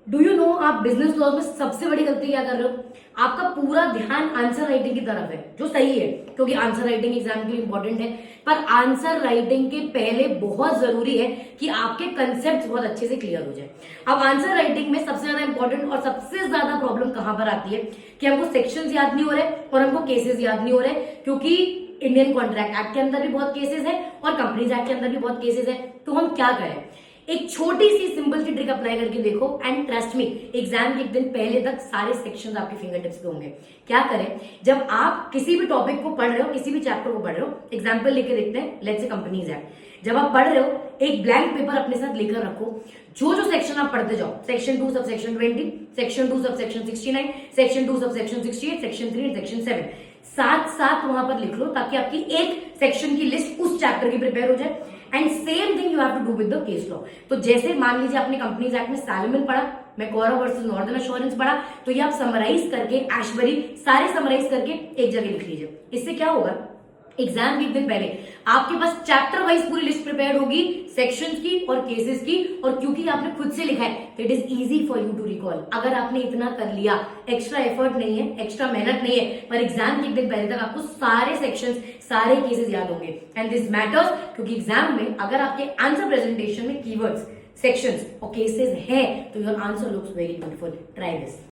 Do you know आप business law में सबसे बड़ी गलती क्या कर रहे हो? आपका पूरा ध्यान आंसर राइटिंग की तरफ है, जो सही है क्योंकि आंसर राइटिंग एग्जाम के लिए इंपॉर्टेंट है। पर आंसर राइटिंग के पहले बहुत जरूरी है कि आपके कंसेप्ट बहुत अच्छे से क्लियर हो जाए। अब आंसर राइटिंग में सबसे ज्यादा इंपॉर्टेंट और सबसे ज्यादा प्रॉब्लम कहां पर आती है कि हमको सेक्शंस याद नहीं हो रहे और हमको केसेस याद नहीं हो रहे, क्योंकि इंडियन कॉन्ट्रैक्ट एक्ट के अंदर भी बहुत केसेस है और कंपनीज एक्ट के अंदर भी बहुत केसेस है। तो हम क्या करें? एक छोटी सी सिंपल सी ट्रिक अप्लाई करके देखो एंड ट्रस्ट मी, एग्जाम के एक दिन पहले तक सारे सेक्शंस आपके फिंगर टिप्स पे होंगे। क्या करें? जब आप किसी भी टॉपिक को पढ़ रहे हो, किसी भी चैप्टर को पढ़ रहे हो, एग्जाम्पल लेके देखते हैं, लेट्स से कंपनीज एक्ट। जब आप पढ़ रहे हो एक ब्लैंक पेपर अपने साथ लेकर रखो, जो जो सेक्शन आप पढ़ते जाओ, section 2 sub section 20, section 2 sub section 69, section 2 sub section 68, section 3 and section 7 साथ साथ वहां पर लिख लो, ताकि आपकी एक सेक्शन की लिस्ट उस चैप्टर की प्रिपेयर हो जाए। And same thing you have to do with the case law. तो जैसे मान लीजिए आपने कंपनीज एक्ट में सैलमन पढ़ा, मैकॉरा वर्सेस नॉर्दर्न एश्योरेंस पढ़ा, तो ये आप समराइज करके एशबरी सारे समराइज करके एक जगह लिख लीजिए। इससे क्या होगा? एग्जाम के एक दिन पहले आपके पास चैप्टर वाइज पूरी लिस्ट प्रिपेयर होगी, सेक्शंस की और केसेस की, और क्योंकि आपने खुद से लिखा है तो it is easy for you to recall. अगर आपने इतना कर लिया, एक्स्ट्रा एफर्ट नहीं है, एक्स्ट्रा मेहनत नहीं है, पर एग्जाम के एक दिन पहले तक आपको सारे सेक्शंस सारे केसेस याद होंगे। एंड दिस मैटर्स क्योंकि एग्जाम में अगर आपके आंसर प्रेजेंटेशन में कीवर्ड्स, सेक्शंस और केसेस है तो your answer looks very beautiful. Try this.